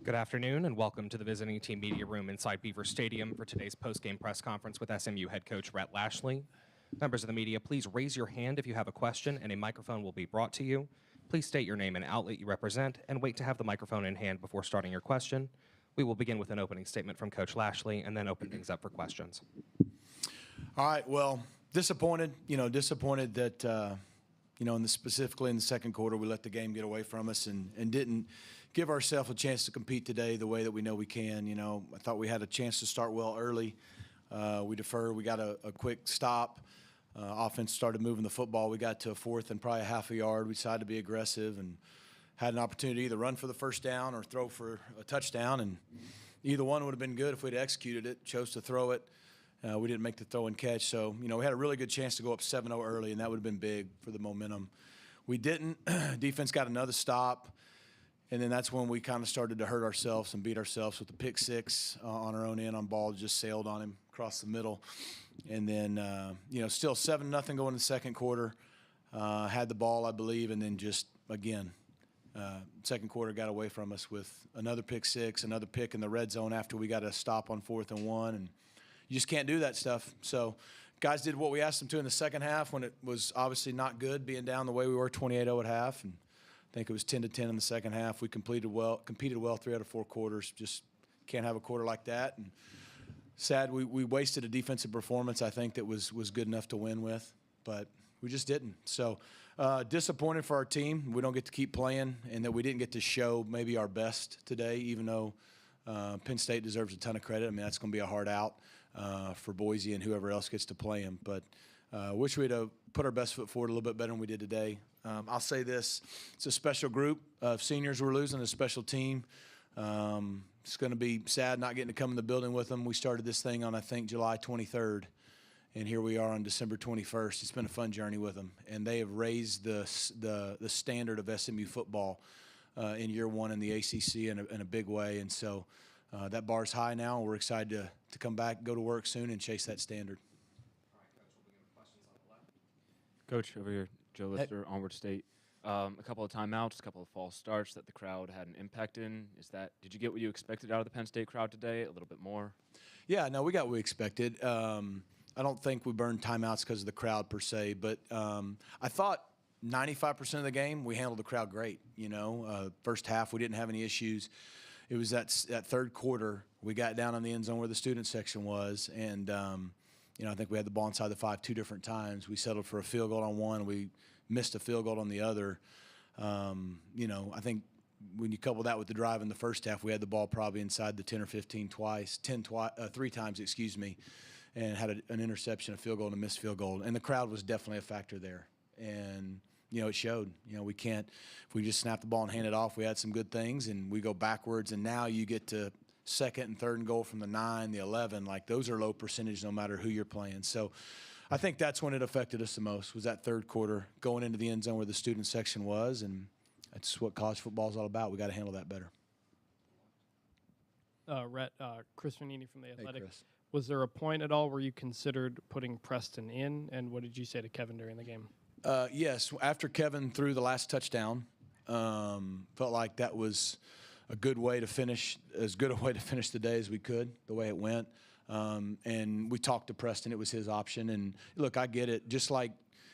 Good afternoon and welcome to the visiting team media room inside Beaver Stadium for today's post-game press conference with SMU head coach Rhett Lashley. Members of the media, please raise your hand if you have a question and a microphone will be brought to you. Please state your name and outlet you represent and wait to have the microphone in hand before starting your question. We will begin with an opening statement from Coach Lashley and then open things up for questions. All right, well, disappointed that, specifically in the second quarter, we let the game get away from us and didn't give ourselves a chance to compete today the way that we know we can. I thought we had a chance to start well early. We deferred. We got a quick stop. Offense started moving the football. We got to a fourth and probably a half a yard. We decided to be aggressive and had an opportunity to either run for the first down or throw for a touchdown, and either one would have been good if we'd executed it. Chose to throw it. We didn't make the throw and catch, so we had a really good chance to go up 7-0 early, and that would have been big for the momentum. We didn't. Defense got another stop, and then that's when we kind of started to hurt ourselves and beat ourselves with the pick six on our own end on ball. Just sailed on him across the middle, and then still 7-0 going in the second quarter. Had the ball, I believe, and then just again. Second quarter got away from us with another pick six, another pick in the red zone after we got a stop on 4th and 1, and you just can't do that stuff. So guys did what we asked them to in the second half when it was obviously not good being down the way we were 28-0 at half, and I think it was 10-10 in the second half. We competed well 3 out of 4 quarters. Just can't have a quarter like that, and sad we wasted a defensive performance I think that was good enough to win with, but we just didn't. So disappointed for our team. We don't get to keep playing, and that we didn't get to show maybe our best today, even though Penn State deserves a ton of credit. I mean, that's going to be a hard out for Boise and whoever else gets to play them. But wish we'd have put our best foot forward a little bit better than we did today. I'll say this. It's a special group of seniors we're losing, a special team. It's going to be sad not getting to come in the building with them. We started this thing on, I think, July 23rd. And here we are on December 21st. It's been a fun journey with them, and they have raised the standard of SMU football in year one in the ACC in a big way. And so that bar's high now. And we're excited to come back, go to work soon, and chase that standard. Coach, over here, Joe Lister, Onward State. A couple of timeouts, a couple of false starts that the crowd had an impact in. Did you get what you expected out of the Penn State crowd today? A little bit more? Yeah, no, we got what we expected. I don't think we burned timeouts because of the crowd per se, but I thought 95% of the game we handled the crowd great. First half we didn't have any issues. It was that third quarter we got down on the end zone where the student section was, and I think we had the ball inside the 5 2 different times. We settled for a field goal on one. We missed a field goal on the other. I think when you couple that with the drive in the first half, we had the ball probably inside the 10 or 15 3 times, and had an interception, a field goal, and a missed field goal. And the crowd was definitely a factor there. And, it showed. We can't – if we just snap the ball and hand it off, we had some good things, and we go backwards. And now you get to second and third and goal from the 9, the 11. Like, those are low percentage no matter who you're playing. So I think that's when it affected us the most, was that third quarter going into the end zone where the student section was. And that's what college football is all about. We got to handle that better. Rhett, Chris Ranini from The Athletic. Hey, Chris. Was there a point at all where you considered putting Preston in, and what did you say to Kevin during the game? Yes, after Kevin threw the last touchdown, felt like that was a good way to finish, as good a way to finish the day as we could, the way it went. And we talked to Preston. It was his option. And, look, I get it. Just like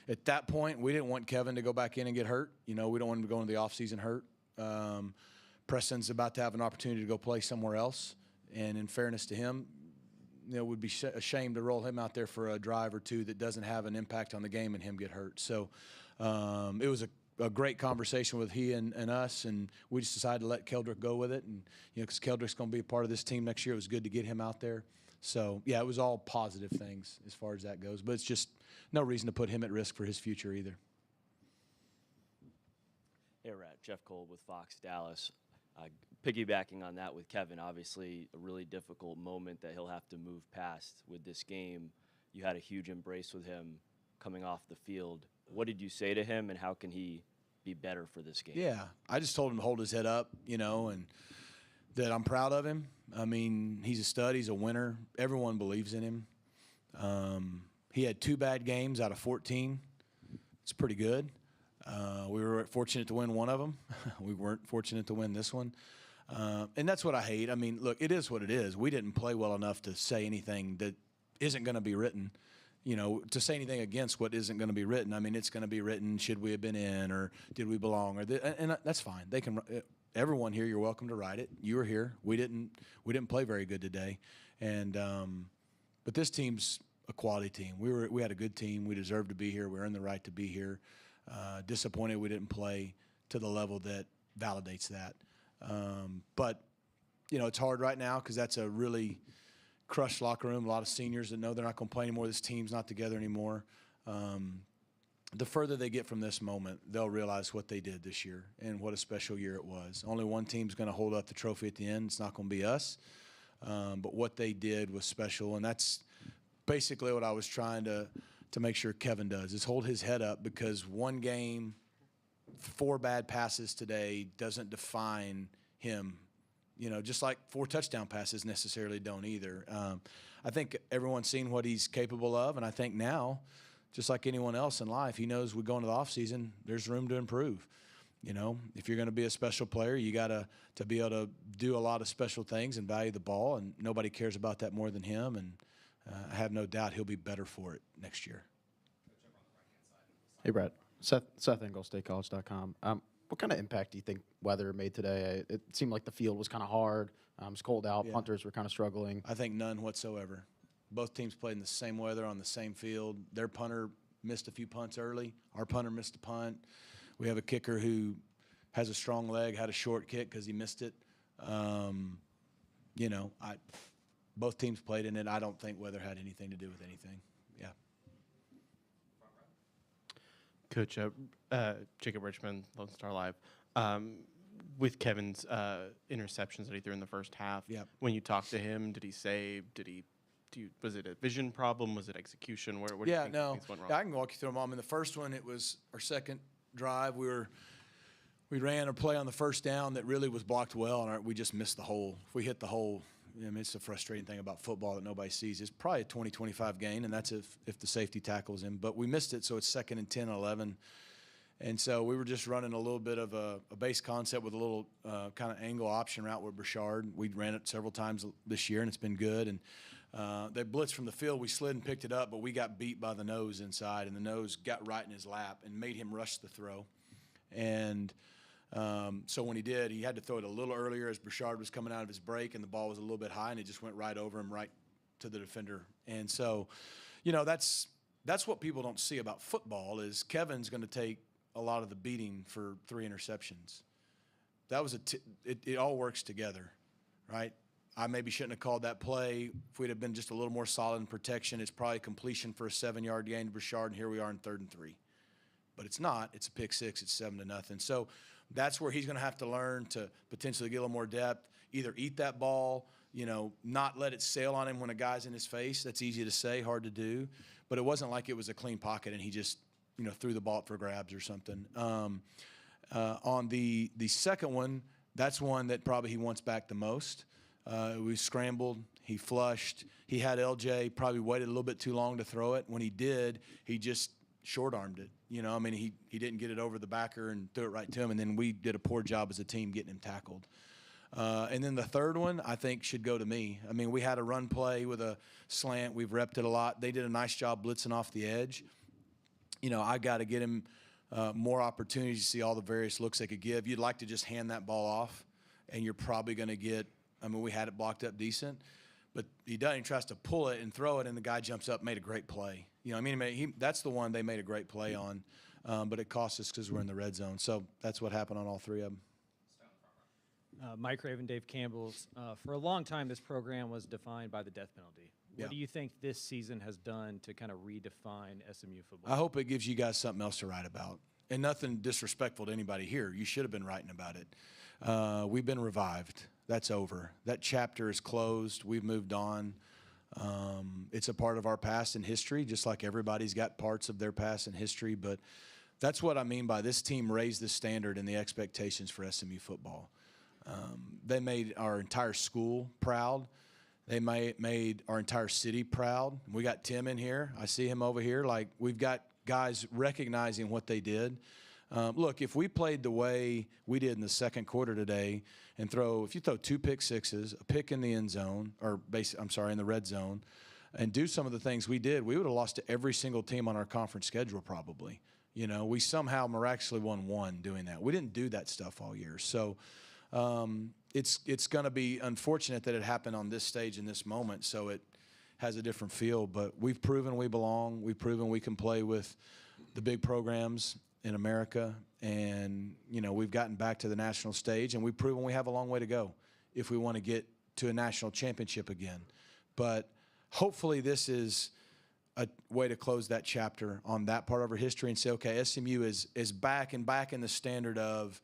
at that point, we didn't want Kevin to go back in and get hurt. We don't want him to go into the offseason hurt. Preston's about to have an opportunity to go play somewhere else. And in fairness to him, would be ashamed to roll him out there for a drive or two that doesn't have an impact on the game and him get hurt. So it was a great conversation with he and us, and we just decided to let Keldrick go with it. And, because Keldrick's going to be a part of this team next year, it was good to get him out there. So, yeah, it was all positive things as far as that goes. But it's just no reason to put him at risk for his future either. Hey, Rhett, Jeff Cole with Fox Dallas. Piggybacking on that with Kevin, obviously a really difficult moment that he'll have to move past with this game. You had a huge embrace with him coming off the field. What did you say to him, and how can he be better for this game? Yeah, I just told him to hold his head up, and that I'm proud of him. I mean, he's a stud. He's a winner. Everyone believes in him. He had 2 bad games out of 14. It's pretty good. We were fortunate to win one of them. We weren't fortunate to win this one. And that's what I hate. I mean, look, it is what it is. We didn't play well enough to say anything that isn't going to be written. To say anything against what isn't going to be written. I mean, it's going to be written, should we have been in, or did we belong, and that's fine. They can. Everyone here, you're welcome to write it. You were here. We didn't play very good today, and but this team's a quality team. We had a good team. We deserved to be here. We earned the right to be here. Disappointed we didn't play to the level that validates that. But it's hard right now because that's a really crushed locker room. A lot of seniors that know they're not going to play anymore. This team's not together anymore. The further they get from this moment, they'll realize what they did this year and what a special year it was. Only one team's going to hold up the trophy at the end. It's not going to be us. But what they did was special, and that's basically what I was trying to make sure Kevin does, is hold his head up, because one game, 4 bad passes today doesn't define him. Just like 4 touchdown passes necessarily don't either. I think everyone's seen what he's capable of, and I think now, just like anyone else in life, he knows we go into the offseason, there's room to improve. If you're going to be a special player, you got to be able to do a lot of special things and value the ball, and nobody cares about that more than him, and I have no doubt he'll be better for it next year. Hey, Brett. Seth Engel, StateCollege.com. What kind of impact do you think weather made today? It seemed like the field was kind of hard. It was cold out. Yeah. Punters were kind of struggling. I think none whatsoever. Both teams played in the same weather on the same field. Their punter missed a few punts early. Our punter missed a punt. We have a kicker who has a strong leg, had a short kick because he missed it. Both teams played in it. I don't think weather had anything to do with anything. Yeah. Coach, Jacob Richmond, Lone Star Live. With Kevin's interceptions that he threw in the first half, Yep. when you talked to him, did he say, was it a vision problem? Was it execution? Where do you think things went wrong? Yeah, I can walk you through them all. I mean, the first one, it was our second drive. We ran a play on the first down that really was blocked well, and we just missed the hole. If we hit the hole, it's the frustrating thing about football that nobody sees. It's probably a 20-25 gain, and that's if the safety tackles him. But we missed it, so it's 2nd and 10 and 11. And so we were just running a little bit of a base concept with a little kind of angle option route with Brashard. We ran it several times this year, and it's been good. And they blitzed from the field. We slid and picked it up, but we got beat by the nose inside, and the nose got right in his lap and made him rush the throw. And so when he did, he had to throw it a little earlier as Brashard was coming out of his break, and the ball was a little bit high, and it just went right over him, right to the defender. And so, that's what people don't see about football, is Kevin's going to take a lot of the beating for 3 interceptions. That was it all works together, right? I maybe shouldn't have called that play. If we'd have been just a little more solid in protection, it's probably completion for a 7-yard gain to Brashard, and here we are in 3rd and 3. But it's not. It's a pick 6. It's 7-0. So that's where he's going to have to learn to potentially get a little more depth, either eat that ball, not let it sail on him when a guy's in his face. That's easy to say, hard to do. But it wasn't like it was a clean pocket and he just, threw the ball up for grabs or something. On the second one, that's one that probably he wants back the most. We scrambled. He flushed. He had LJ, probably waited a little bit too long to throw it. When he did, he just short-armed it. He didn't get it over the backer and threw it right to him, and then we did a poor job as a team getting him tackled. And then the third one, I think, should go to me. We had a run play with a slant. We've repped it a lot. They did a nice job blitzing off the edge. I got to get him more opportunities to see all the various looks they could give. You'd like to just hand that ball off, and you're probably going to get – we had it blocked up decent. But he doesn't. He tries to pull it and throw it, and the guy jumps up, made a great play. That's the one they made a great play on, but it cost us because we're in the red zone. So that's what happened on all 3 of them. Mike Raven, Dave Campbell's. For a long time, this program was defined by the death penalty. What do you think this season has done to kind of redefine SMU football? I hope it gives you guys something else to write about. And nothing disrespectful to anybody here. You should have been writing about it. We've been revived. That's over. That chapter is closed. We've moved on. It's a part of our past and history, just like everybody's got parts of their past and history. But that's what I mean by this team raised the standard and the expectations for SMU football. They made our entire school proud. They made our entire city proud. We got Tim in here. I see him over here. We've got guys recognizing what they did. Look, if we played the way we did in the second quarter today and if you throw 2 pick sixes, a pick in the end zone, or in the red zone, and do some of the things we did, we would have lost to every single team on our conference schedule probably. We somehow miraculously won one doing that. We didn't do that stuff all year. So it's going to be unfortunate that it happened on this stage in this moment, so it has a different feel. But we've proven we belong. We've proven we can play with the big programs in America, and we've gotten back to the national stage, and we've proven we have a long way to go if we want to get to a national championship again. But hopefully this is a way to close that chapter on that part of our history and say, okay, SMU is back in the standard of,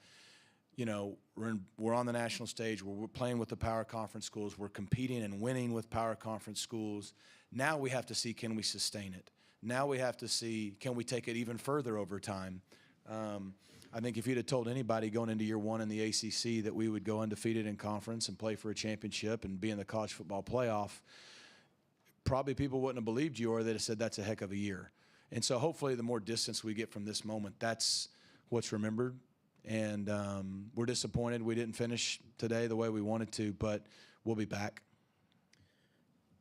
we're on the national stage, we're playing with the power conference schools, we're competing and winning with power conference schools. Now we have to see, can we sustain it? Now we have to see, can we take it even further over time? I think if you'd have told anybody going into year one in the ACC that we would go undefeated in conference and play for a championship and be in the college football playoff, probably people wouldn't have believed you, or they'd have said that's a heck of a year. And so hopefully the more distance we get from this moment, that's what's remembered. And we're disappointed we didn't finish today the way we wanted to, but we'll be back.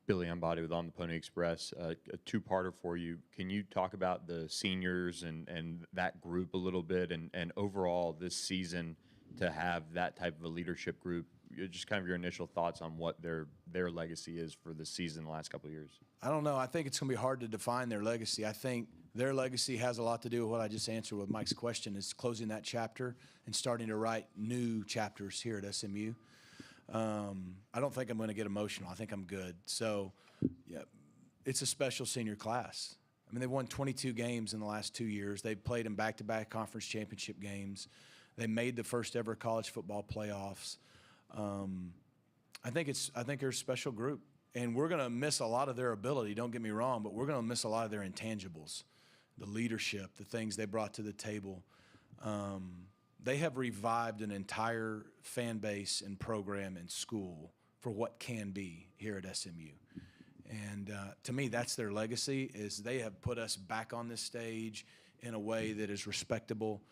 Billy Embody with On the Pony Express. A two-parter for you. Can you talk about the seniors and that group a little bit, and overall this season to have that type of a leadership group? Just kind of your initial thoughts on what their legacy is for the season the last couple of years. I don't know. I think it's going to be hard to define their legacy. I think their legacy has a lot to do with what I just answered with Mike's question, is closing that chapter and starting to write new chapters here at SMU. I don't think I'm going to get emotional. I think I'm good. So, yeah, it's a special senior class. I mean, they've won 22 games in the last 2 years. They've played in back-to-back conference championship games. They made the first ever college football playoffs. I think they're a special group, and we're going to miss a lot of their ability. Don't get me wrong, but we're going to miss a lot of their intangibles, the leadership, the things they brought to the table. They have revived an entire fan base and program and school for what can be here at SMU. And to me, that's their legacy, is they have put us back on this stage in a way that is respectable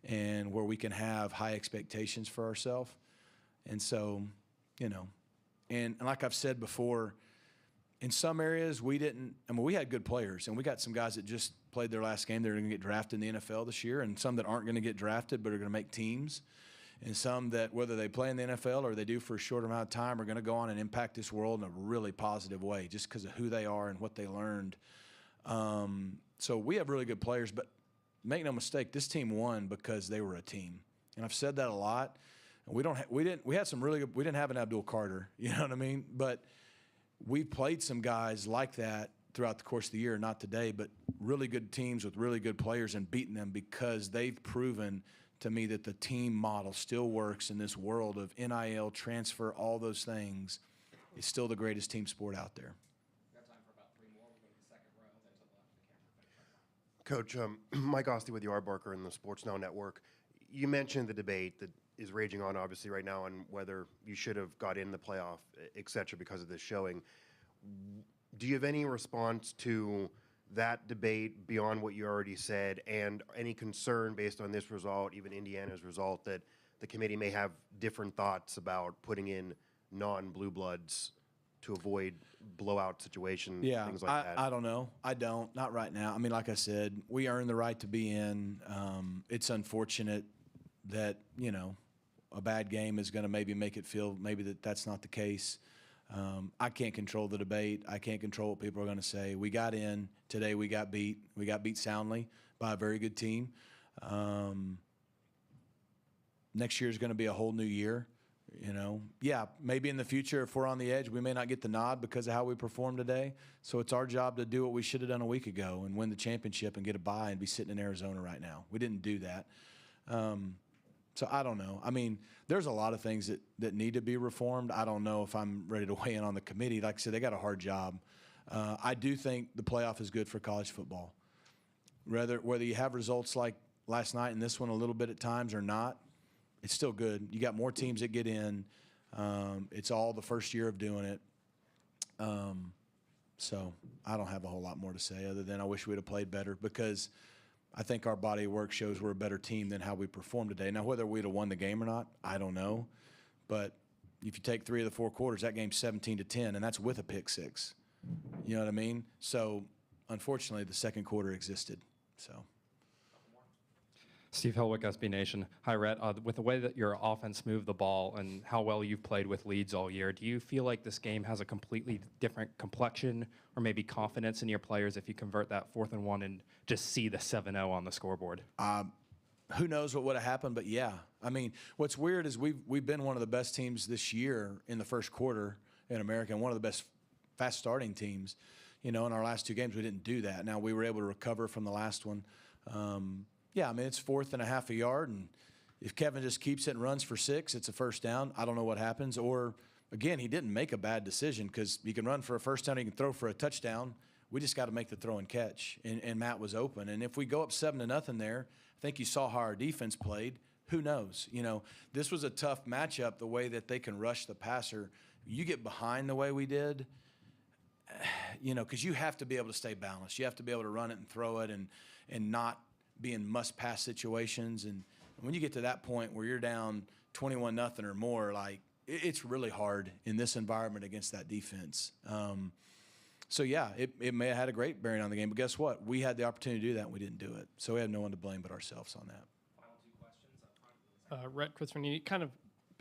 and where we can have high expectations for ourselves. And so, and like I've said before, in some areas we had good players, and we got some guys that just played their last game. They're going to get drafted in the NFL this year, and some that aren't going to get drafted but are going to make teams, and some that, whether they play in the NFL or they do for a short amount of time, are going to go on and impact this world in a really positive way just because of who they are and what they learned. So we have really good players, but make no mistake, this team won because they were a team. And I've said that a lot. We had some really good, we didn't have an Abdul Carter, you know what I mean? But we played some guys like that throughout the course of the year, not today, but really good teams with really good players and beating them because they've proven to me that the team model still works in this world of NIL, transfer, all those things. It's still the greatest team sport out there. We've got time for about 3 more. We'll go to the second row, then to the left of the camera. Coach, Mike Osti with Yardbarker and the Sports Now Network. You mentioned the debate that is raging on, obviously, right now on whether you should have got in the playoff, et cetera, because of this showing. Do you have any response to that debate beyond what you already said, and any concern based on this result, even Indiana's result, that the committee may have different thoughts about putting in non-blue bloods to avoid blowout situations, things like that? I don't know. I don't. Not right now. I mean, like I said, we earned the right to be in. It's unfortunate that, a bad game is going to maybe make it feel maybe that's not the case. I can't control the debate. I can't control what people are going to say. We got in. Today we got beat. We got beat soundly by a very good team. Next year is going to be a whole new year. Yeah, maybe in the future, if we're on the edge, we may not get the nod because of how we performed today. So it's our job to do what we should have done a week ago and win the championship and get a bye and be sitting in Arizona right now. We didn't do that. So I don't know. I mean, there's a lot of things that need to be reformed. I don't know if I'm ready to weigh in on the committee. Like I said, they got a hard job. I do think the playoff is good for college football. Whether you have results like last night and this one a little bit at times or not, it's still good. You got more teams that get in. It's all the first year of doing it. So I don't have a whole lot more to say other than I wish we'd have played better because I think our body of work shows we're a better team than how we performed today. Now, whether we'd have won the game or not, I don't know. But if you take 3 of the 4 quarters, that game's 17-10, and that's with a pick six. You know what I mean? So, unfortunately, the second quarter existed. So. Steve Hillwick, SB Nation. Hi, Rhett. With the way that your offense moved the ball and how well you've played with leads all year, do you feel like this game has a completely different complexion or maybe confidence in your players if you convert that 4th and 1 and just see the 7-0 on the scoreboard? Who knows what would have happened, but yeah. I mean, what's weird is we've been one of the best teams this year in the first quarter in America, and one of the best fast-starting teams. You know, in our last 2 games, we didn't do that. Now, we were able to recover from the last one. Yeah, I mean, it's 4th and a half a yard, and if Kevin just keeps it and runs for 6, it's a first down. I don't know what happens. Or, again, he didn't make a bad decision because he can run for a first down, he can throw for a touchdown. We just got to make the throw and catch, and Matt was open. And if we go up 7-0 there, I think you saw how our defense played. Who knows? You know, this was a tough matchup, the way that they can rush the passer. You get behind the way we did, you know, because you have to be able to stay balanced. You have to be able to run it and throw it and not be in must-pass situations. And when you get to that point where you're down 21-0 or more, like, it's really hard in this environment against that defense. So, yeah, it may have had a great bearing on the game. But guess what? We had the opportunity to do that, and we didn't do it. So we have no one to blame but ourselves on that. Final 2 questions up front. Rhett, Chris Vernini, kind of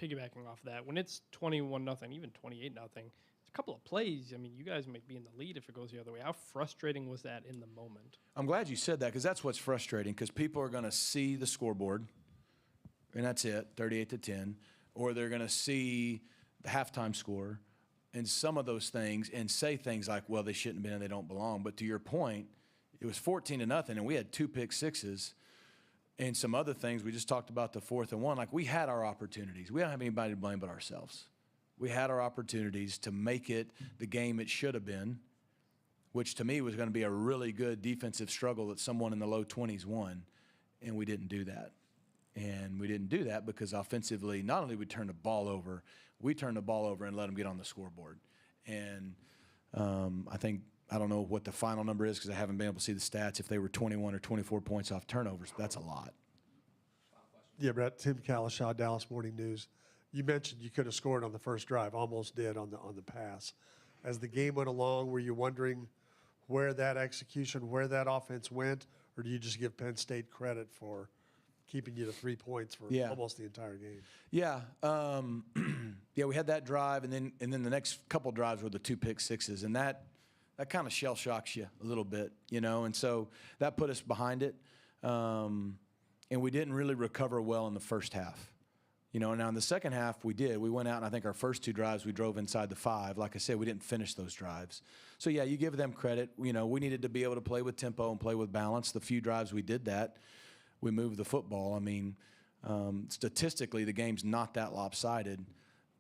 piggybacking off that, when it's 21-0, even 28-0, a couple of plays, I mean, you guys might be in the lead if it goes the other way. How frustrating was that in the moment? I'm glad you said that, because that's what's frustrating, because people are going to see the scoreboard, and that's it, 38-10, or they're going to see the halftime score and some of those things and say things like, well, they shouldn't have been and they don't belong. But to your point, it was 14-0, and we had 2 pick sixes and some other things. We just talked about the 4th and 1. Like, we had our opportunities. We don't have anybody to blame but ourselves. We had our opportunities to make it the game it should have been, which to me was going to be a really good defensive struggle that someone in the low 20s won, and we didn't do that. And we didn't do that because offensively, not only did we turn the ball over, we turned the ball over and let them get on the scoreboard. And I don't know what the final number is because I haven't been able to see the stats, if they were 21 or 24 points off turnovers. That's a lot. Yeah, Brett, Tim Kalishaw, Dallas Morning News. You mentioned you could have scored on the first drive, almost did on the pass. As the game went along, were you wondering where that execution, where that offense went, or do you just give Penn State credit for keeping you to 3 points for almost the entire game? Yeah, yeah, we had that drive, and then the next couple drives were the 2 pick sixes, and that kind of shell shocks you a little bit, you know, and so that put us behind it, and we didn't really recover well in the first half. You know, now in the second half, we did. We went out, and I think our first 2 drives, we drove inside the 5. Like I said, we didn't finish those drives. So, yeah, you give them credit. You know, we needed to be able to play with tempo and play with balance. The few drives we did that, we moved the football. I mean, statistically, the game's not that lopsided,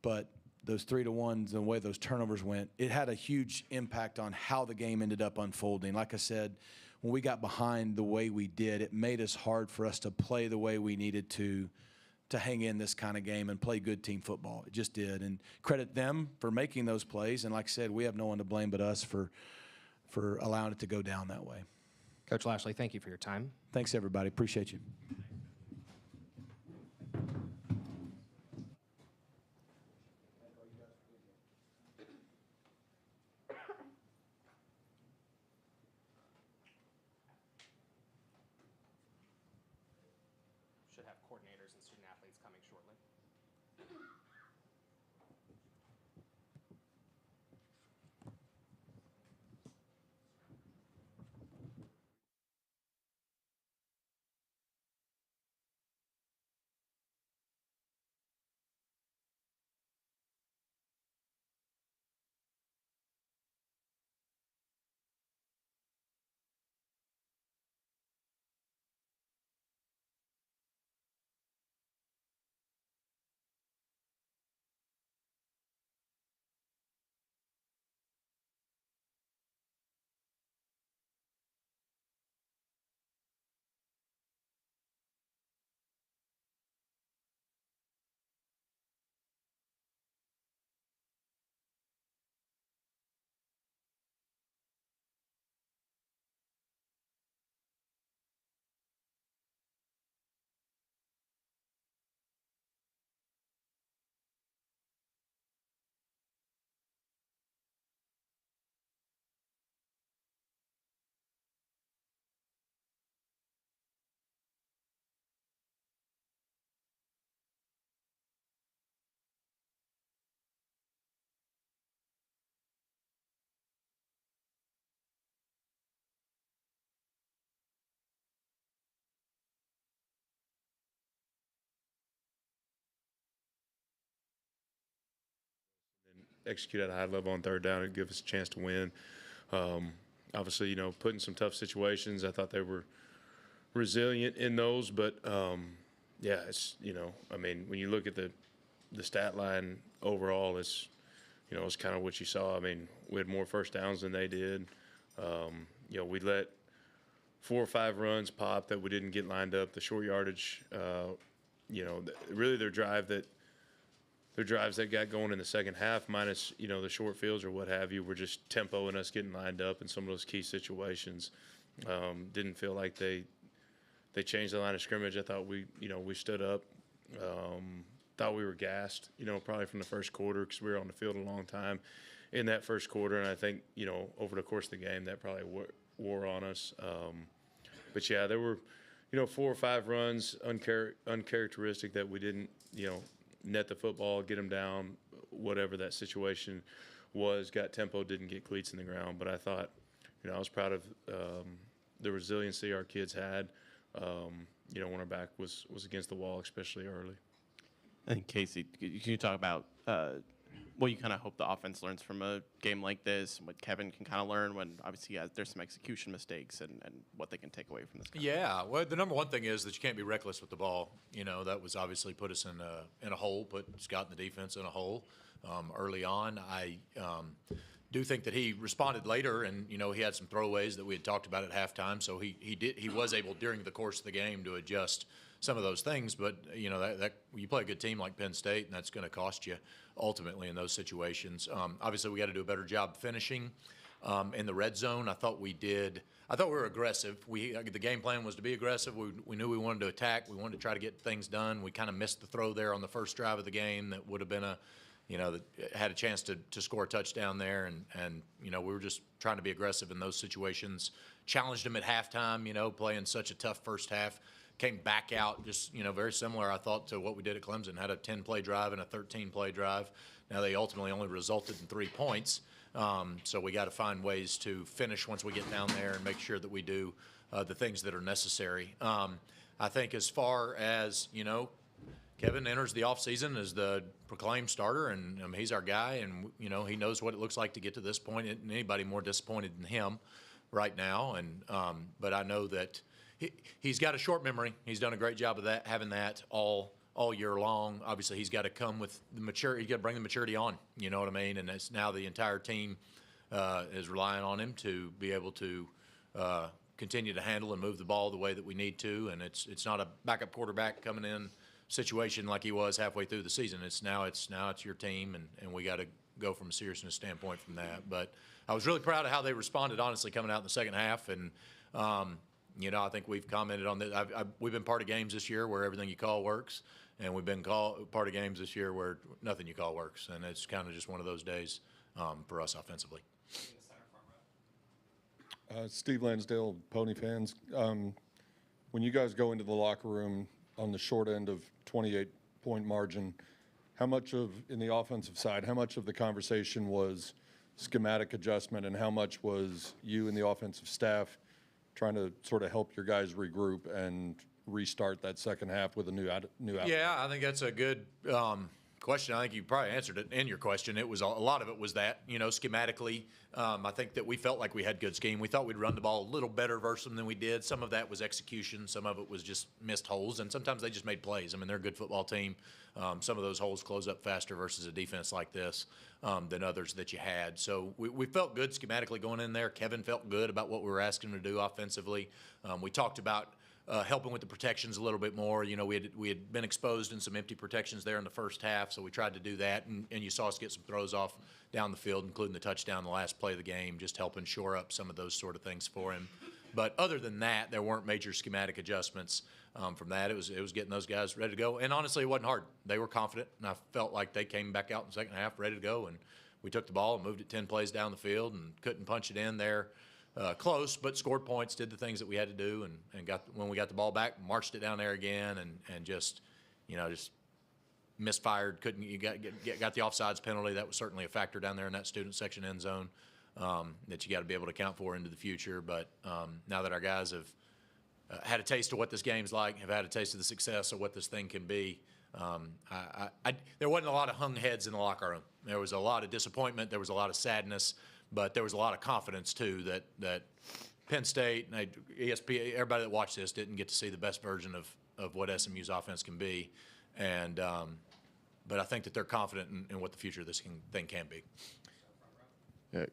but those 3-1s, the way those turnovers went, it had a huge impact on how the game ended up unfolding. Like I said, when we got behind the way we did, it made us hard for us to play the way we needed to hang in this kind of game and play good team football. It just did. And credit them for making those plays. And like I said, we have no one to blame but us for allowing it to go down that way. Coach Lashley, thank you for your time. Thanks, everybody. Appreciate you. Should have coordinators and student athletes coming shortly. execute at a high level on third down and give us a chance to win. Obviously, put in some tough situations. I thought they were resilient in those, but yeah, it's when you look at the stat line overall, it's it's kind of what you saw. I mean, we had more first downs than they did. We let 4 or 5 runs pop that we didn't get lined up. The short yardage, really their drives that got going in the second half, minus the short fields or what have you, were just tempo and us getting lined up in some of those key situations. Didn't feel like they changed the line of scrimmage. I thought we stood up. Thought we were gassed, probably from the first quarter because we were on the field a long time in that first quarter. And I think, over the course of the game, that probably wore on us. But yeah, there were, 4 or 5 runs uncharacteristic that we didn't, net the football, get them down, whatever that situation was. Got tempo, didn't get cleats in the ground. But I thought, I was proud of the resiliency our kids had. When our back was against the wall, especially early. I think, Casey, can you talk about what you kind of hope the offense learns from a game like this, and what Kevin can kind of learn when obviously there's some execution mistakes and what they can take away from this game? Yeah, well, the number one thing is that you can't be reckless with the ball. That was obviously put us in a hole, put Scott and the defense in a hole early on. I do think that he responded later, and he had some throwaways that we had talked about at halftime. So he was able during the course of the game to adjust some of those things. But that you play a good team like Penn State, and that's going to cost you ultimately in those situations. Obviously, we got to do a better job finishing in the red zone. I thought we did. I thought we were aggressive. The game plan was to be aggressive. We knew we wanted to attack. We wanted to try to get things done. We kind of missed the throw there on the first drive of the game that would have been that had a chance to score a touchdown there, and we were just trying to be aggressive in those situations. Challenged them at halftime, playing such a tough first half. Came back out just, very similar, I thought, to what we did at Clemson. Had a 10-play drive and a 13-play drive. Now they ultimately only resulted in 3 points. So we got to find ways to finish once we get down there and make sure that we do the things that are necessary. I think as far as, Kevin enters the offseason as the proclaimed starter, and he's our guy, and he knows what it looks like to get to this point. And anybody more disappointed than him right now. And but I know that he's got a short memory. He's done a great job of that, having that all year long. Obviously, he's got to come with the maturity. He's got to bring the maturity on. You know what I mean? And it's now the entire team is relying on him to be able to continue to handle and move the ball the way that we need to. And it's not a backup quarterback coming in situation like he was halfway through the season. It's your team, and we got to go from a seriousness standpoint from that. But I was really proud of how they responded, honestly, coming out in the second half. And I think we've commented on that. We've been part of games this year where everything you call works, and we've been part of games this year where nothing you call works. And it's kind of just one of those days for us offensively. Steve Lansdale, Pony fans. When you guys go into the locker room on the short end of 28-point margin, in the offensive side, how much of the conversation was schematic adjustment, and how much was you and the offensive staff trying to sort of help your guys regroup and restart that second half with a new outlook? Yeah, I think that's a good question. I think you probably answered it in your question. It was a lot of it was that, schematically. I think that we felt like we had good scheme. We thought we'd run the ball a little better versus them than we did. Some of that was execution. Some of it was just missed holes, and sometimes they just made plays. I mean, they're a good football team. Some of those holes close up faster versus a defense like this than others that you had. So we felt good schematically going in there. Kevin felt good about what we were asking him to do offensively. We talked about helping with the protections a little bit more. We had been exposed in some empty protections there in the first half, so we tried to do that. And you saw us get some throws off down the field, including the touchdown, the last play of the game, just helping shore up some of those sort of things for him. But other than that, there weren't major schematic adjustments from that. It was getting those guys ready to go. And honestly, it wasn't hard. They were confident, and I felt like they came back out in the second half ready to go. And we took the ball and moved it 10 plays down the field and couldn't punch it in there. Close, but scored points, did the things that we had to do, and when we got the ball back, marched it down there again, and just misfired. You got the offsides penalty. That was certainly a factor down there in that student section end zone that you got to be able to account for into the future. But now that our guys have had a taste of what this game's like, have had a taste of the success of what this thing can be, There wasn't a lot of hung heads in the locker room. There was a lot of disappointment. There was a lot of sadness, but there was a lot of confidence too that Penn State and ESPN, everybody that watched this didn't get to see the best version of what SMU's offense can be, and but I think that they're confident in what the future of this thing can be.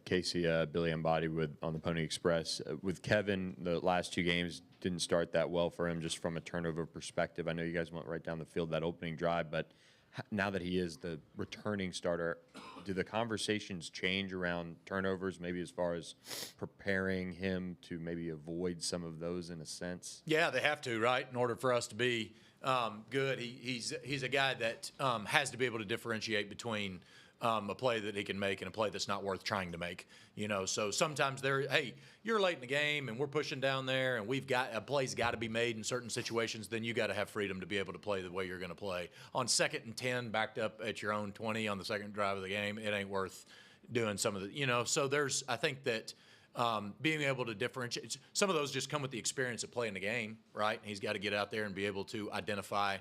Casey, Billy Embody on the Pony Express. With Kevin, the last 2 games didn't start that well for him just from a turnover perspective. I know you guys went right down the field that opening drive, but now that he is the returning starter, do the conversations change around turnovers, maybe as far as preparing him to maybe avoid some of those in a sense? Yeah, they have to, right, in order for us to be good. He's a guy that has to be able to differentiate between a play that he can make and a play that's not worth trying to make. So sometimes hey, you're late in the game and we're pushing down there and a play's got to be made in certain situations, then you got to have freedom to be able to play the way you're going to play. On 2nd and 10, backed up at your own 20 on the second drive of the game, it ain't worth doing some of the, so I think that being able to differentiate, some of those just come with the experience of playing the game, right? He's got to get out there and be able to identify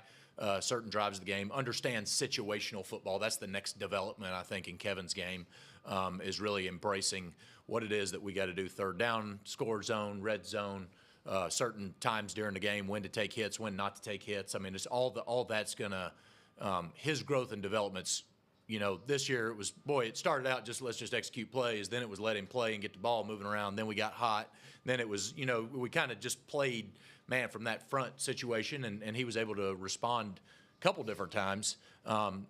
certain drives of the game, understand situational football. That's the next development, I think, in Kevin's game, is really embracing what it is that we got to do. Third down, score zone, red zone, certain times during the game, when to take hits, when not to take hits. I mean, it's all that's going to his growth and development's. This year it was, it started out let's just execute plays. Then it was let him play and get the ball moving around. Then we got hot. Then it was, we kind of just played, from that front situation, and he was able to respond a couple different times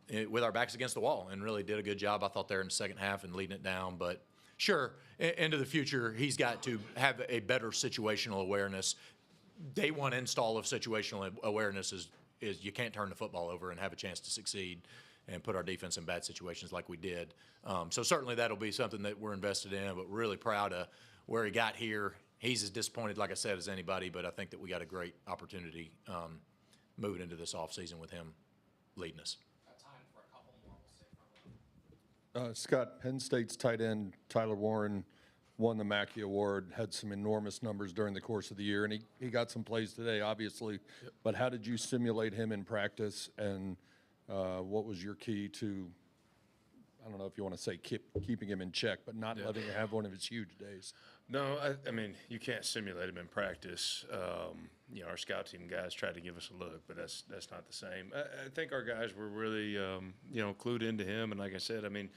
with our backs against the wall and really did a good job, I thought, there in the second half and leading it down. But sure, into the future, he's got to have a better situational awareness. Day one install of situational awareness is you can't turn the football over and have a chance to succeed and put our defense in bad situations like we did. So certainly that'll be something that we're invested in, but really proud of where he got here. He's as disappointed, like I said, as anybody, but I think that we got a great opportunity moving into this offseason with him leading us. Scott, Penn State's tight end Tyler Warren won the Mackey Award, had some enormous numbers during the course of the year, and he got some plays today, obviously. Yep. But how did you simulate him in practice, and what was your key to, I don't know if you want to say keeping him in check, but not letting him have one of his huge days? No, I mean, you can't simulate him in practice. Our scout team guys tried to give us a look, but that's not the same. I think our guys were really, clued into him. And like I said, I mean,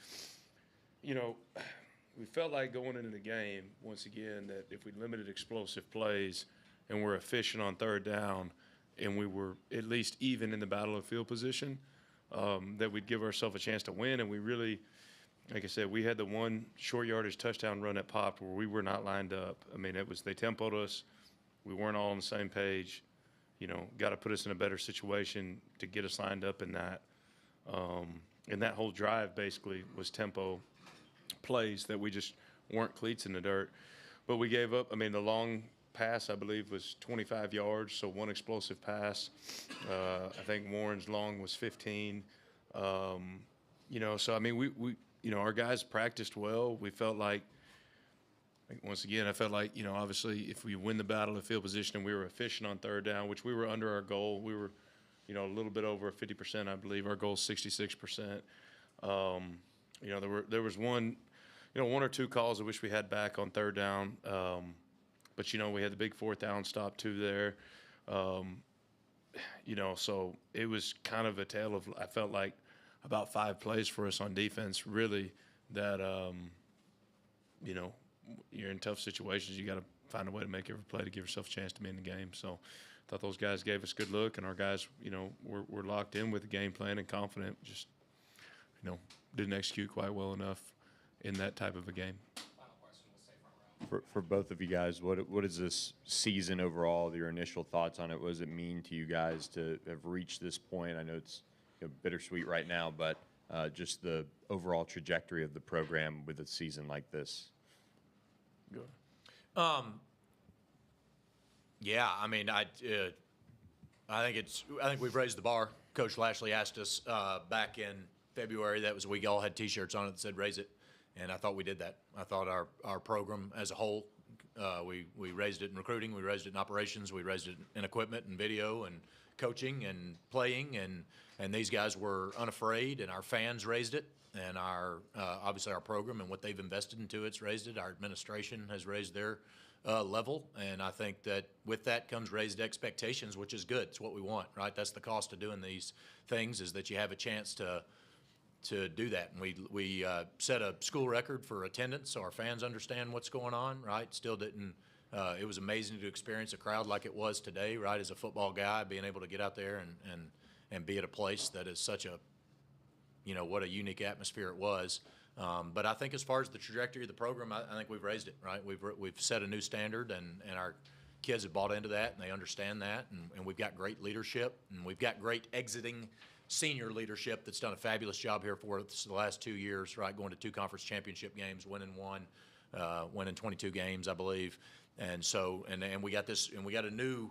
we felt like going into the game, once again, that if we limited explosive plays and we're efficient on third down and we were at least even in the battle of field position, that we'd give ourselves a chance to win. And we really, like I said, we had the one short yardage touchdown run that popped where we were not lined up. I mean, they tempoed us. We weren't all on the same page. Got to put us in a better situation to get us lined up in that. And that whole drive basically was tempo plays that we just weren't cleats in the dirt. But we gave up. I mean, the long pass, I believe, was 25 yards, so one explosive pass. I think Warren's long was 15. So, I mean, we our guys practiced well. We felt like, once again, I felt like, obviously if we win the battle of field position and we were efficient on third down, which we were under our goal, we were, a little bit over 50%, I believe. Our goal is 66%. There was one or two calls I wish we had back on third down. But, we had the big fourth down stop too there. So it was kind of a tale of, I felt like, about 5 plays for us on defense, really, that, you're in tough situations. You got to find a way to make every play to give yourself a chance to be in the game. So I thought those guys gave us good look, and our guys, were locked in with the game plan and confident, just, didn't execute quite well enough in that type of a game. For both of you guys, what is this season overall, your initial thoughts on it? What does it mean to you guys to have reached this point? I know it's bittersweet right now, but just the overall trajectory of the program with a season like this. Go ahead. Yeah, I mean, I think we've raised the bar. Coach Lashley asked us back in February. That was we all had T-shirts on it that said "Raise it," and I thought we did that. I thought our program as a whole, we raised it in recruiting, we raised it in operations, we raised it in equipment and video and coaching and playing, and these guys were unafraid, and our fans raised it, and our obviously our program and what they've invested into it's raised it. Our administration has raised their level, and I think that with that comes raised expectations, which is good. It's what we want, right? That's the cost of doing these things, is that you have a chance to do that. And we set a school record for attendance, so our fans understand what's going on, right? Still didn't. It was amazing to experience a crowd like it was today, right? As a football guy, being able to get out there and be at a place that is such a, what a unique atmosphere it was. But I think as far as the trajectory of the program, I think we've raised it, right? We've set a new standard, and our kids have bought into that, and they understand that, and we've got great leadership, and we've got great exiting senior leadership that's done a fabulous job here for us the last 2 years, right? Going to 2 conference championship games, winning 1, winning 22 games, I believe. And so, and we got this, and we got a new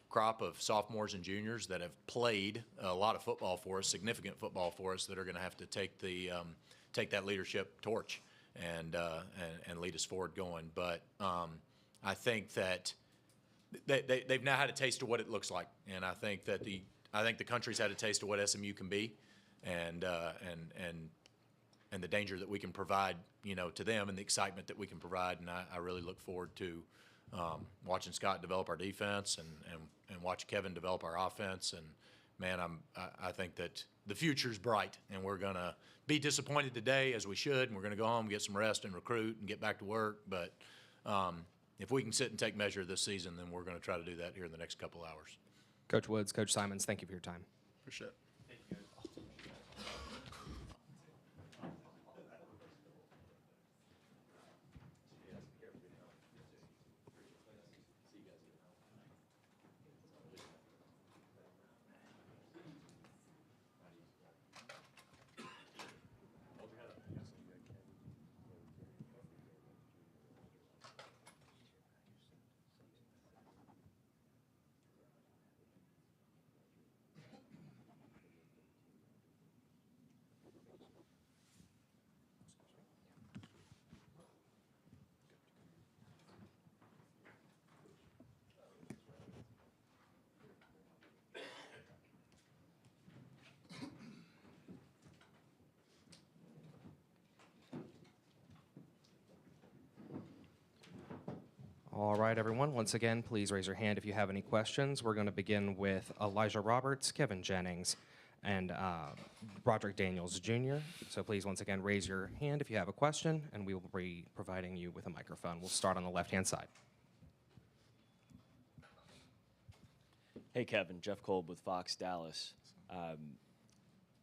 crop of sophomores and juniors that have played a lot of football for us, significant football for us, that are going to have to take that leadership torch and lead us forward going. But I think that they've now had a taste of what it looks like, and I think that the country's had a taste of what SMU can be, and the danger that we can provide, to them, and the excitement that we can provide. And I really look forward to watching Scott develop our defense and watch Kevin develop our offense. And man, I think that the future's bright, and we're gonna be disappointed today, as we should, and we're gonna go home, get some rest, and recruit, and get back to work. But if we can sit and take measure of this season, then we're gonna try to do that here in the next couple hours. Coach Woods, Coach Simons, thank you for your time. Appreciate it. All right, everyone. Once again, please raise your hand if you have any questions. We're going to begin with Elijah Roberts, Kevin Jennings, and Roderick Daniels Jr. So please, once again, raise your hand if you have a question, and we will be providing you with a microphone. We'll start on the left-hand side. Hey, Kevin. Jeff Kolb with Fox Dallas.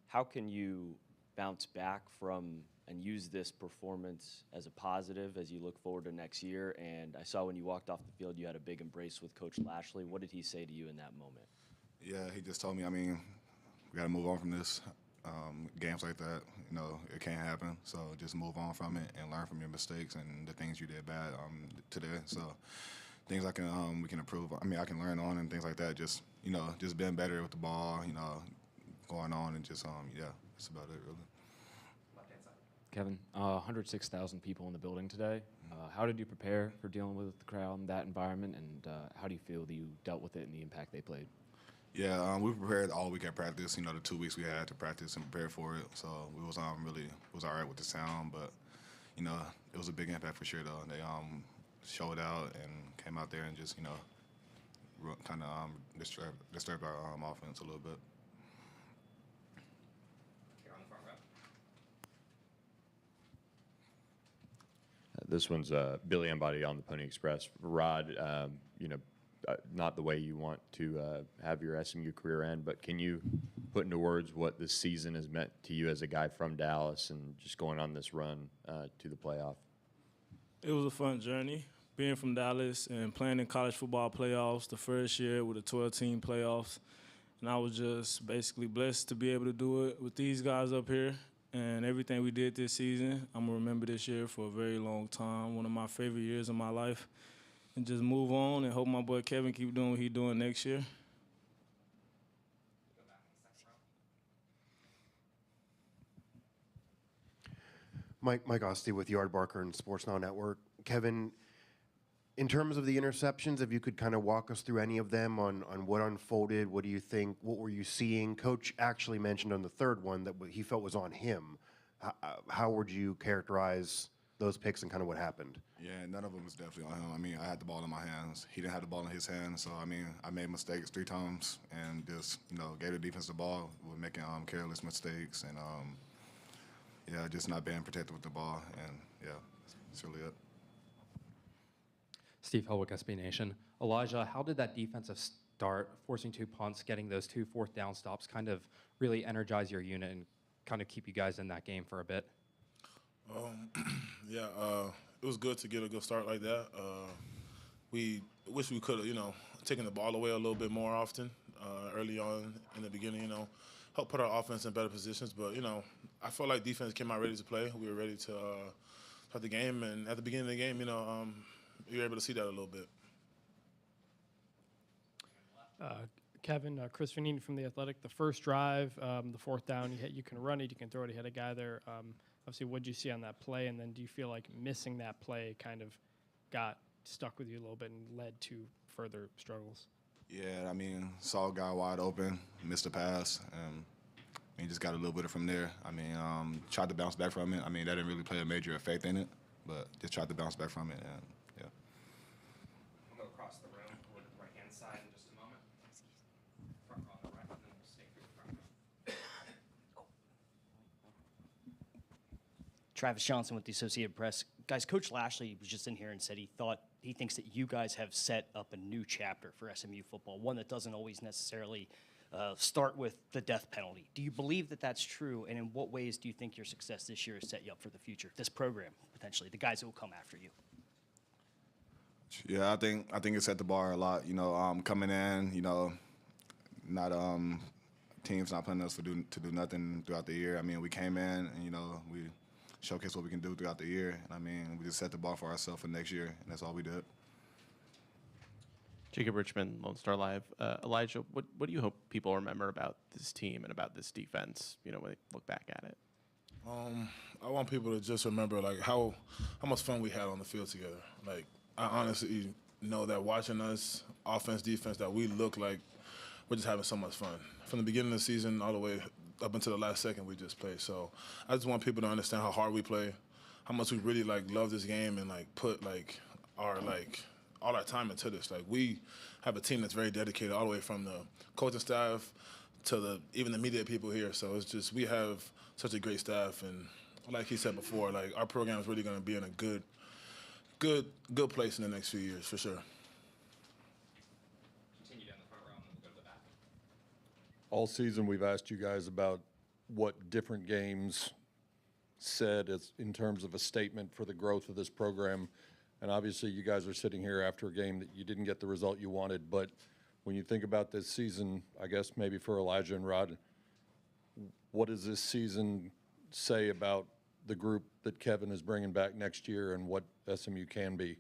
How can you bounce back from and use this performance as a positive as you look forward to next year? And I saw when you walked off the field, you had a big embrace with Coach Lashley. What did he say to you in that moment? Yeah, he just told me, we got to move on from this. Games like that, it can't happen. So just move on from it and learn from your mistakes and the things you did bad today. So things we can improve. I can learn on and things like that. Just being better with the ball, going on and just, that's about it, really. Kevin, 106,000 people in the building today. How did you prepare for dealing with the crowd in that environment, and how do you feel that you dealt with it and the impact they played? Yeah, we prepared all week at practice. The 2 weeks we had to practice and prepare for it. So we was really all right with the sound, but it was a big impact for sure though. They showed out and came out there and just kind of disturbed our offense a little bit. This one's Billy Embody on the Pony Express. Rod, not the way you want to have your SMU career end, but can you put into words what this season has meant to you as a guy from Dallas and just going on this run to the playoff? It was a fun journey, being from Dallas and playing in college football playoffs the first year with a 12-team playoffs. And I was just basically blessed to be able to do it with these guys up here. And everything we did this season, I'm going to remember this year for a very long time, one of my favorite years of my life. And just move on and hope my boy Kevin keep doing what he's doing next year. Mike Osti with Yard Barker and Sports Now Network. Kevin, In terms of the interceptions, if you could kind of walk us through any of them on what unfolded, what do you think, what were you seeing? Coach actually mentioned on the third one that he felt was on him. How would you characterize those picks and kind of what happened? Yeah, none of them was definitely on him. I mean, I had the ball in my hands. He didn't have the ball in his hands. So, I mean, I made mistakes 3 times and just, gave the defense the ball with making careless mistakes and, yeah, just not being protected with the ball. And, yeah, that's really it. Steve Helwick, SB Nation. Elijah, how did that defensive start, forcing 2 punts, getting those 2 fourth down stops, kind of really energize your unit and kind of keep you guys in that game for a bit? Yeah, it was good to get a good start like that. We wish we could have, taken the ball away a little bit more often early on in the beginning, help put our offense in better positions. But, I felt like defense came out ready to play. We were ready to start the game. And at the beginning of the game, you were able to see that a little bit. Kevin, Chris Vanini from The Athletic. The first drive, the fourth down, you can run it, you can throw it. You had a guy there. Obviously, what did you see on that play? And then do you feel like missing that play kind of got stuck with you a little bit and led to further struggles? Yeah, I mean, saw a guy wide open, missed a pass, and he just got a little bit from there. I mean, tried to bounce back from it. I mean, that didn't really play a major effect in it, but just tried to bounce back from it, and yeah. We'll go across the room toward the right-hand side in just a moment. Front row on the right, and then we'll stay through the front row. Travis Johnson with the Associated Press. Guys, Coach Lashley was just in here and said he thinks that you guys have set up a new chapter for SMU football, one that doesn't always necessarily start with the death penalty. Do you believe that that's true, and in what ways do you think your success this year has set you up for the future, this program, potentially, the guys that will come after you? Yeah, I think it set the bar a lot. Coming in, not teams not putting us to do nothing throughout the year. I mean, we came in and we showcased what we can do throughout the year. And I mean, we just set the bar for ourselves for next year, and that's all we did. Jacob Richmond, Lone Star Live. Elijah, what do you hope people remember about this team and about this defense? When they look back at it. I want people to just remember how much fun we had on the field together. I honestly know that watching us, offense, defense, that we look like we're just having so much fun. From the beginning of the season all the way up until the last second we just played. So I just want people to understand how hard we play, how much we really love this game and put all our time into this. We have a team that's very dedicated all the way from the coaching staff to even the media people here. So it's just we have such a great staff, and like he said before, our program is really going to be in a good place in the next few years for sure. Continue down the front row, and then we'll go to the back. All season we've asked you guys about what different games said as in terms of a statement for the growth of this program. And obviously you guys are sitting here after a game that you didn't get the result you wanted. But when you think about this season, I guess maybe for Elijah and Rod, what does this season say about the group that Kevin is bringing back next year and what SMU can be?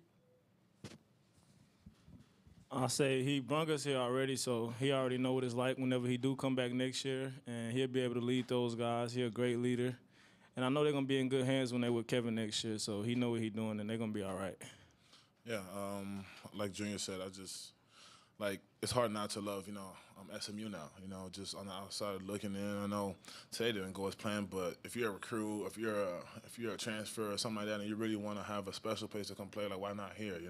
I'll say he brung us here already, so he already know what it's like whenever he do come back next year, and he'll be able to lead those guys. He's a great leader. And I know they're going to be in good hands when they're with Kevin next year, so he know what he's doing, and they're going to be all right. Yeah, like Junior said, it's hard not to love, SMU now, just on the outside looking in. I know today didn't go as planned, but if you're a recruit, if you're a transfer or something like that, and you really want to have a special place to come play, why not here?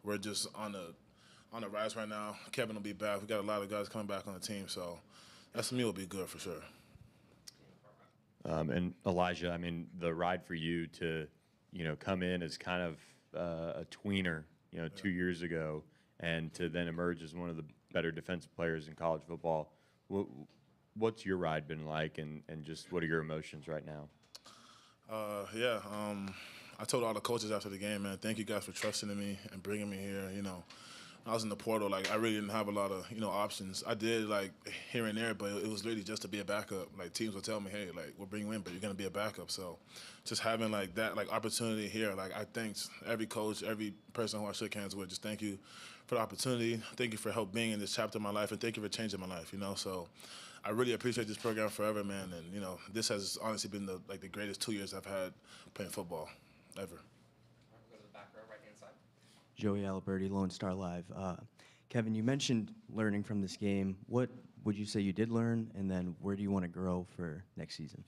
We're just on the rise right now. Kevin will be back. We got a lot of guys coming back on the team, so SMU will be good for sure. And Elijah, I mean, the ride for you to, come in as kind of a tweener, 2 years ago, and to then emerge as one of the better defensive players in college football. What's your ride been like, and just what are your emotions right now? I told all the coaches after the game, man, thank you guys for trusting in me and bringing me here. I was in the portal, I really didn't have a lot of, options. I did, here and there, but it was literally just to be a backup. Teams would tell me, hey, we'll bring you in, but you're going to be a backup. So just having, that, opportunity here, I thank every coach, every person who I shook hands with, just thank you for the opportunity. Thank you for help being in this chapter of my life, and thank you for changing my life, So I really appreciate this program forever, man. And, this has honestly been the greatest 2 years I've had playing football ever. We'll go to the back row, right-hand side. Joey Aliberti, Lone Star Live. Kevin, you mentioned learning from this game. What would you say you did learn, and then where do you want to grow for next season?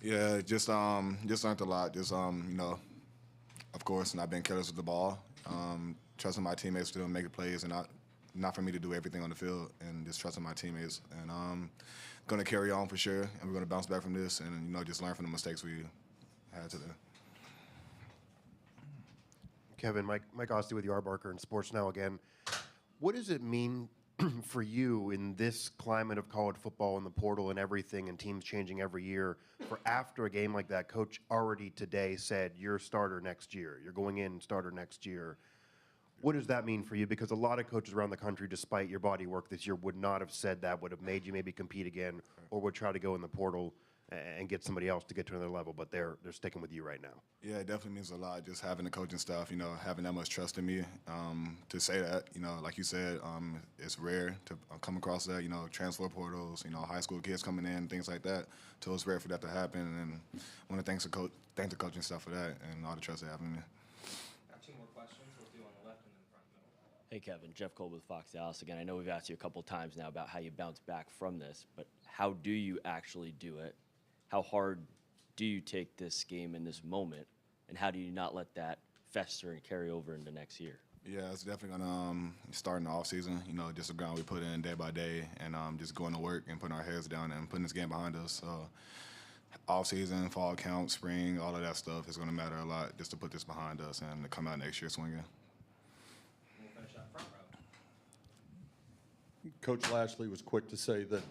Yeah, just learned a lot. Just you know, of course, not being careless with the ball. Trusting my teammates to make plays, and not for me to do everything on the field, and just trusting my teammates. And going to carry on for sure, and we're going to bounce back from this, and you know, just learn from the mistakes we had today. Kevin, Mike Osti with Yardbarker and Sports Now again. What does it mean for you in this climate of college football and the portal and everything and teams changing every year for after a game like that, Coach already today said you're starter next year, you're going in starter next year. What does that mean for you? Because a lot of coaches around the country, despite your body work this year, would not have said that, would have made you maybe compete again, or would try to go in the portal and get somebody else to get to another level, but they're sticking with you right now. Yeah, it definitely means a lot, just having the coaching staff, you know, having that much trust in me to say that. You know, like you said, it's rare to come across that, you know, transfer portals, you know, high school kids coming in, things like that. So it's rare for that to happen, and I want to thank the coaching staff for that and all the trust they have in me. Got 2 more questions. We'll do on the left and then front middle. Hey, Kevin. Jeff Cole with Fox Dallas again. I know we've asked you a couple times now about how you bounce back from this, but how do you actually do it? How hard do you take this game in this moment, and how do you not let that fester and carry over into next year? Yeah, it's definitely going to start in the offseason, you know, just the ground we put in day by day, and just going to work and putting our heads down and putting this game behind us. So offseason, fall count, spring, all of that stuff is going to matter a lot just to put this behind us and to come out next year swinging. We'll finish up front row. Coach Lashley was quick to say that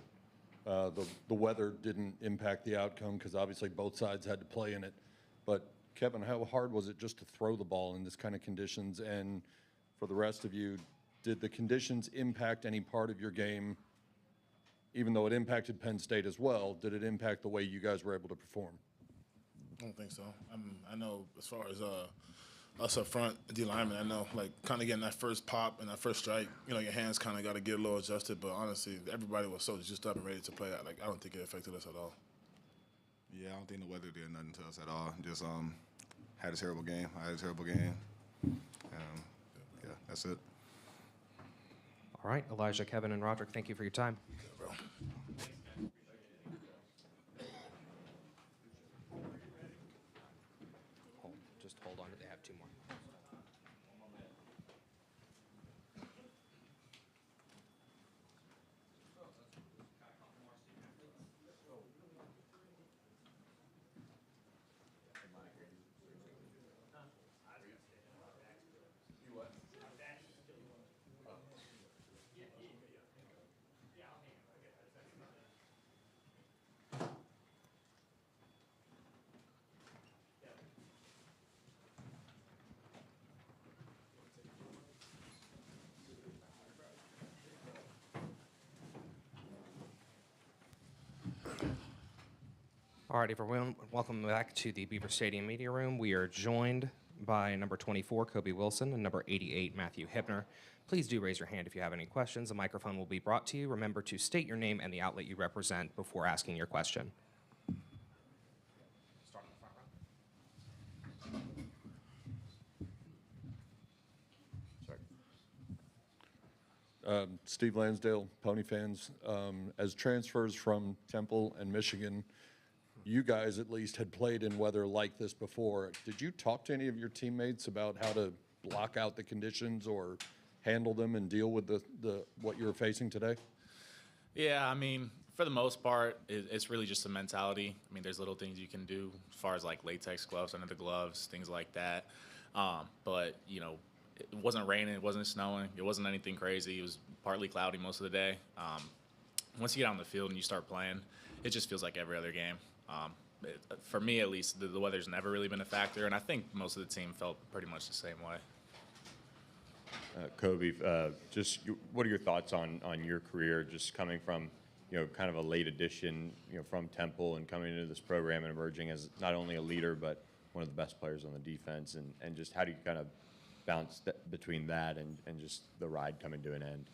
the weather didn't impact the outcome because obviously both sides had to play in it. But Kevin, how hard was it just to throw the ball in this kind of conditions? And for the rest of you, did the conditions impact any part of your game? Even though it impacted Penn State as well, did it impact the way you guys were able to perform? I don't think so. I know as far as us up front, D lineman, I know, like, kind of getting that first pop and that first strike, you know, your hands kind of got to get a little adjusted. But honestly, everybody was so just up and ready to play that. Like, I don't think it affected us at all. Yeah, I don't think the weather did nothing to us at all. Just had a terrible game. I had a terrible game. Yeah, that's it. All right, Elijah, Kevin, and Roderick, thank you for your time. Just hold on. They have 2 more. All right, everyone, welcome back to the Beaver Stadium Media Room. We are joined by number 24, Kobe Wilson, and number 88, Matthew Hibner. Please do raise your hand if you have any questions. A microphone will be brought to you. Remember to state your name and the outlet you represent before asking your question. Start in the front row. Sorry. Steve Lansdale, Pony Fans. As transfers from Temple and Michigan, you guys at least had played in weather like this before. Did you talk to any of your teammates about how to block out the conditions or handle them and deal with the what you were facing today? Yeah, I mean, for the most part, it's really just a mentality. I mean, there's little things you can do as far as like latex gloves under the gloves, things like that. But, you know, it wasn't raining, it wasn't snowing, it wasn't anything crazy. It was partly cloudy most of the day. Once you get on the field and you start playing, it just feels like every other game. For me, at least, the weather's never really been a factor, and I think most of the team felt pretty much the same way. Kobe, what are your thoughts on your career, just coming from, you know, kind of a late addition, you know, from Temple and coming into this program and emerging as not only a leader but one of the best players on the defense, and just how do you kind of balance between that and just the ride coming to an end?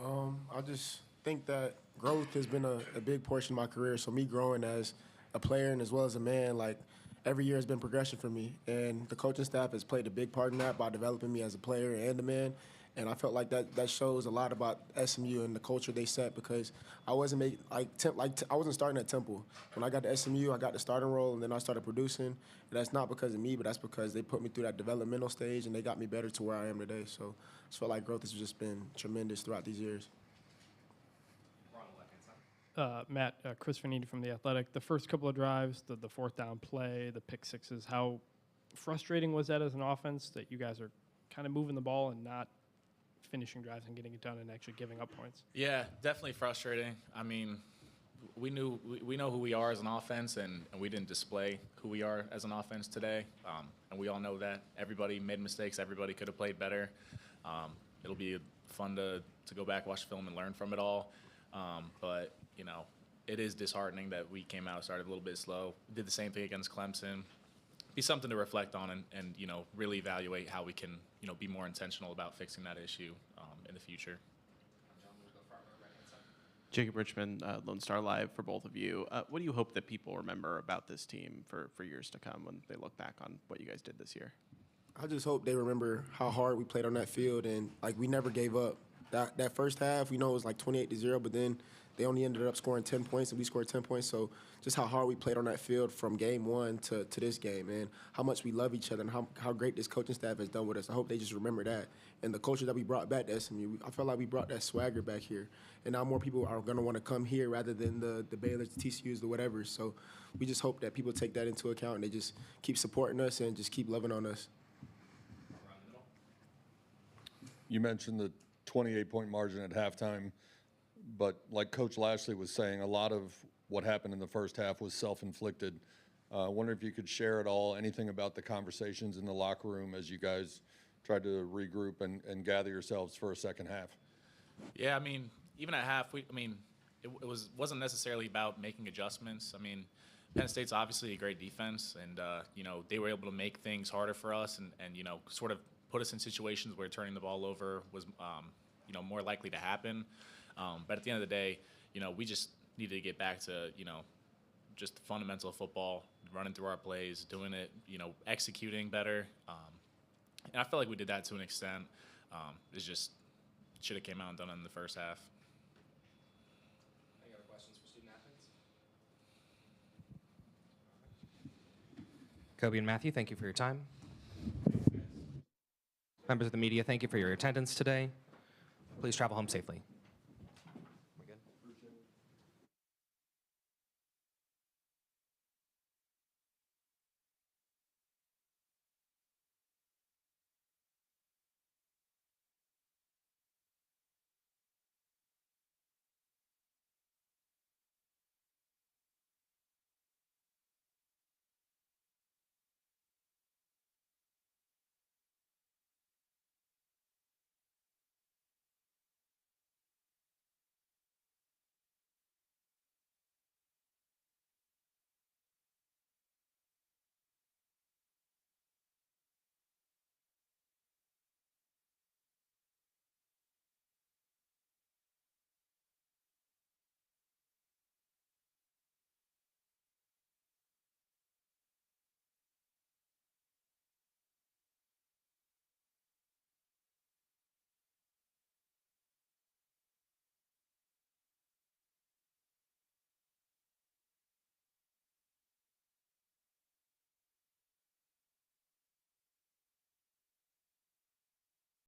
I just think that growth has been a big portion of my career. So me growing as a player and as well as a man, like, every year has been progression for me. And the coaching staff has played a big part in that by developing me as a player and a man. And I felt like that shows a lot about SMU and the culture they set, because I wasn't I wasn't starting at Temple. When I got to SMU, I got the starting role, and then I started producing. And that's not because of me, but that's because they put me through that developmental stage, and they got me better to where I am today. So I just felt like growth has just been tremendous throughout these years. Matt, Chris Vanini from The Athletic. The first couple of drives, the fourth down play, the pick sixes, how frustrating was that as an offense that you guys are kind of moving the ball and not finishing drives and getting it done and actually giving up points? Yeah, definitely frustrating. I mean, we know who we are as an offense, and we didn't display who we are as an offense today. And we all know that. Everybody made mistakes. Everybody could have played better. It'll be fun to go back, watch film, and learn from it all. But, you know, it is disheartening that we came out, started a little bit slow. Did the same thing against Clemson. Be something to reflect on and you know, really evaluate how we can, you know, be more intentional about fixing that issue in the future. Jacob Richmond, Lone Star Live for both of you. What do you hope that people remember about this team for years to come when they look back on what you guys did this year? I just hope they remember how hard we played on that field, and like we never gave up. That first half, we know it was like 28-0, but then they only ended up scoring 10 points, and we scored 10 points. So just how hard we played on that field from game one to this game, and how much we love each other, and how great this coaching staff has done with us. I hope they just remember that. And the culture that we brought back to SMU, I felt like we brought that swagger back here. And now more people are going to want to come here rather than the Baylors, the TCUs, the whatever. So we just hope that people take that into account and they just keep supporting us and just keep loving on us. You mentioned the 28-point margin at halftime, but like Coach Lashley was saying, a lot of what happened in the first half was self-inflicted. I wonder if you could share at all anything about the conversations in the locker room as you guys tried to regroup and gather yourselves for a second half. Yeah, I mean, even at half, it wasn't necessarily about making adjustments. I mean, Penn State's obviously a great defense, and you know, they were able to make things harder for us, and you know, sort of put us in situations where turning the ball over was you know, more likely to happen. But at the end of the day, you know, we just needed to get back to, you know, just the fundamental of football, running through our plays, doing it, you know, executing better. And I felt like we did that to an extent. It's just should have came out and done it in the first half. Any other questions for student athletes? Kobe and Matthew, thank you for your time. Members of the media, thank you for your attendance today. Please travel home safely.